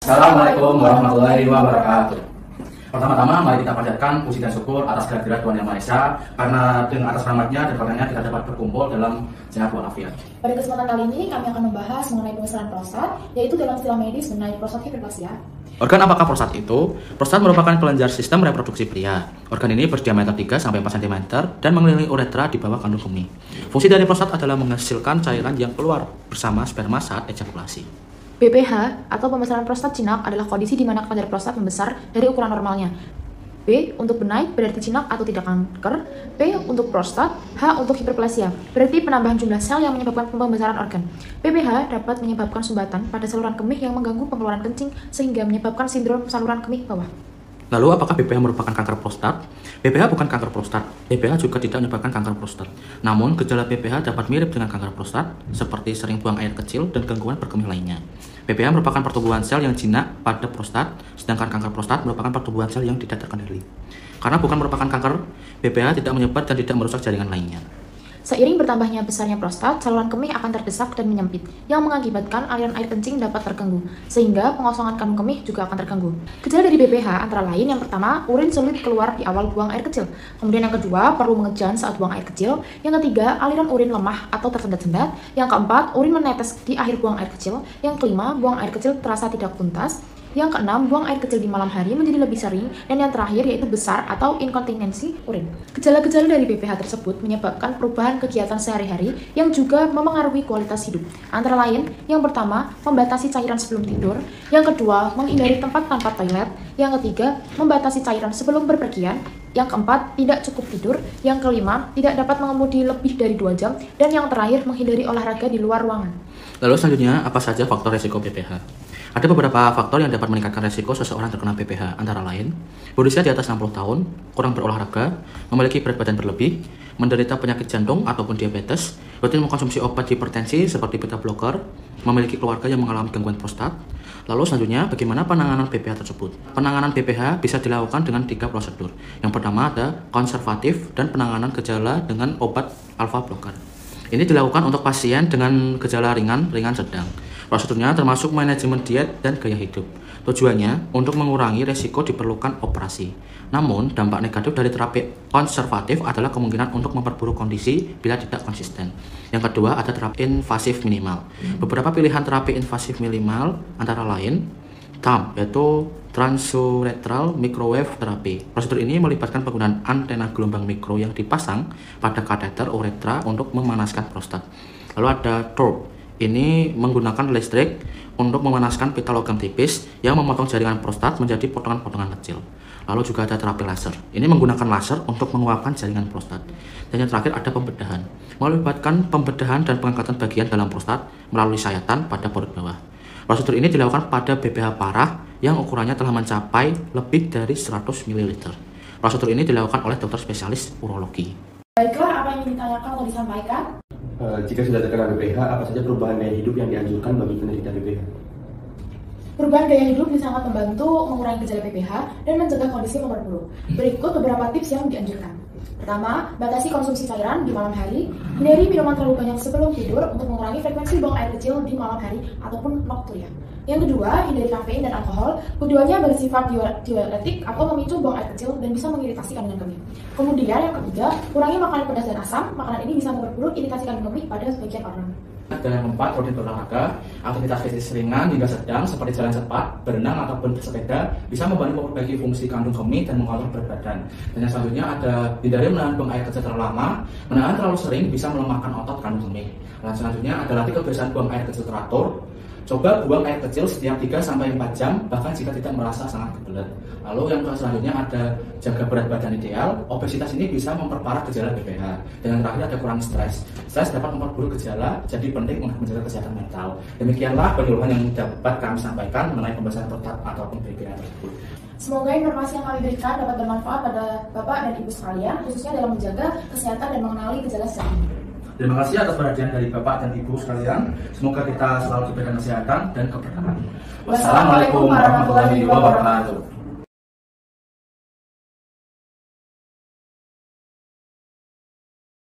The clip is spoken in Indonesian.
Assalamualaikum warahmatullahi wabarakatuh. Pertama-tama mari kita panjatkan puji dan syukur atas kehadiran Tuhan Yang Maha Esa, karena dengan atas rahmat-Nya dan karunia-Nya kita dapat berkumpul dalam sehat walafiat. Pada kesempatan kali ini kami akan membahas mengenai pembesaran prostat, yaitu dalam istilah medis mengenai prostat hiperplasia. Organ apakah prostat itu? Prostat merupakan kelenjar sistem reproduksi pria. Organ ini berdiameter 3-4 cm dan mengelilingi uretra di bawah kandung kemih. Fungsi dari prostat adalah menghasilkan cairan yang keluar bersama sperma saat ejakulasi. BPH atau pembesaran prostat jinak adalah kondisi di mana kelenjar prostat membesar dari ukuran normalnya. B untuk benign berarti jinak atau tidak kanker. P untuk prostat. H untuk hiperplasia berarti penambahan jumlah sel yang menyebabkan pembesaran organ. BPH dapat menyebabkan sumbatan pada saluran kemih yang mengganggu pengeluaran kencing sehingga menyebabkan sindrom saluran kemih bawah. Lalu apakah BPH merupakan kanker prostat? BPH bukan kanker prostat. BPH juga tidak menyebabkan kanker prostat. Namun gejala BPH dapat mirip dengan kanker prostat seperti sering buang air kecil dan gangguan berkemih lainnya. BPH merupakan pertumbuhan sel yang jinak pada prostat, sedangkan kanker prostat merupakan pertumbuhan sel yang tidak terkendali. Karena bukan merupakan kanker, BPH tidak menyebar dan tidak merusak jaringan lainnya. Seiring bertambahnya besarnya prostat, saluran kemih akan terdesak dan menyempit, yang mengakibatkan aliran air kencing dapat terganggu, sehingga pengosongan kandung kemih juga akan terganggu. Gejala dari BPH antara lain yang pertama, urin sulit keluar di awal buang air kecil. Kemudian yang kedua, perlu mengejan saat buang air kecil. Yang ketiga, aliran urin lemah atau tersendat-sendat. Yang keempat, urin menetes di akhir buang air kecil. Yang kelima, buang air kecil terasa tidak tuntas. Yang keenam, buang air kecil di malam hari menjadi lebih sering. Dan yang terakhir yaitu besar atau inkontinensi urin. Gejala-gejala dari BPH tersebut menyebabkan perubahan kegiatan sehari-hari yang juga memengaruhi kualitas hidup. Antara lain, yang pertama, membatasi cairan sebelum tidur. Yang kedua, menghindari tempat tanpa toilet. Yang ketiga, membatasi cairan sebelum berpergian. Yang keempat, tidak cukup tidur. Yang kelima, tidak dapat mengemudi lebih dari 2 jam. Dan yang terakhir, menghindari olahraga di luar ruangan. Lalu selanjutnya, apa saja faktor resiko BPH? Ada beberapa faktor yang dapat meningkatkan resiko seseorang terkena BPH, antara lain berusia di atas 60 tahun, kurang berolahraga, memiliki berat badan berlebih, menderita penyakit jantung ataupun diabetes, rutin mengkonsumsi obat hipertensi seperti beta blocker, memiliki keluarga yang mengalami gangguan prostat. Lalu selanjutnya, bagaimana penanganan BPH tersebut? Penanganan BPH bisa dilakukan dengan 3 prosedur. Yang pertama ada konservatif dan penanganan gejala dengan obat alpha blocker. Ini dilakukan untuk pasien dengan gejala ringan sedang. Prosedurnya termasuk manajemen diet dan gaya hidup. Tujuannya untuk mengurangi resiko diperlukan operasi. Namun, dampak negatif dari terapi konservatif adalah kemungkinan untuk memperburuk kondisi bila tidak konsisten. Yang kedua, ada terapi invasif minimal. Beberapa pilihan terapi invasif minimal antara lain TAM, yaitu transurethral microwave therapy. Prosedur ini melibatkan penggunaan antena gelombang mikro yang dipasang pada kateter uretra untuk memanaskan prostat. Lalu ada TURP. Ini menggunakan listrik untuk memanaskan pita logam tipis yang memotong jaringan prostat menjadi potongan-potongan kecil. Lalu juga ada terapi laser. Ini menggunakan laser untuk menguapkan jaringan prostat. Dan yang terakhir ada pembedahan. Melibatkan pembedahan dan pengangkatan bagian dalam prostat melalui sayatan pada perut bawah. Prosedur ini dilakukan pada BPH parah yang ukurannya telah mencapai lebih dari 100 ml. Prosedur ini dilakukan oleh dokter spesialis urologi. Baiklah, apa yang ingin ditanyakan atau disampaikan? Jika sudah terkena BPH, apa saja perubahan gaya hidup yang dianjurkan bagi penderita BPH? Perubahan gaya hidup bisa sangat membantu mengurangi gejala BPH dan mencegah kondisi memperburuk. Berikut beberapa tips yang dianjurkan. Pertama, batasi konsumsi cairan di malam hari. Hindari minuman terlalu banyak sebelum tidur untuk mengurangi frekuensi buang air kecil di malam hari ataupun nokturia. Yang kedua, hindari kafein dan alkohol. Keduanya bersifat diuretik atau memicu buang air kecil dan bisa mengiritasi kandungan kemih. Kemudian yang ketiga, kurangi makanan pedas dan asam. Makanan ini bisa memperburuk iritasi kandungan kemih pada sebagian orang. Dan yang keempat, rutin berolahraga. Aktivitas fisik ringan hingga sedang seperti jalan cepat, berenang ataupun bersepeda bisa membantu memperbaiki fungsi kandung kemih dan mengontrol berat badan. Dan yang selanjutnya ada hindari menahan buang air kecil terlalu lama. Menahan terlalu sering bisa melemahkan otot kandung kemih. Dan selanjutnya ada latih kebiasaan buang air kecil teratur. Coba buang air kecil setiap 3-4 jam, bahkan jika tidak merasa sangat kebelet. Lalu yang selanjutnya ada jaga berat badan ideal. Obesitas ini bisa memperparah gejala BPH. Dan yang terakhir ada kurangi stres. Stres dapat memperburuk gejala, jadi penting untuk menjaga kesehatan mental. Demikianlah penyuluhan yang dapat kami sampaikan mengenai pembesaran prostat ataupun BPH tersebut. Semoga informasi yang kami berikan dapat bermanfaat pada Bapak dan Ibu sekalian, khususnya dalam menjaga kesehatan dan mengenali gejala secara hidup. Terima kasih atas perhatian dari Bapak dan Ibu sekalian. Semoga kita selalu diberikan kesehatan dan keberkahan. Wassalamualaikum warahmatullahi wabarakatuh.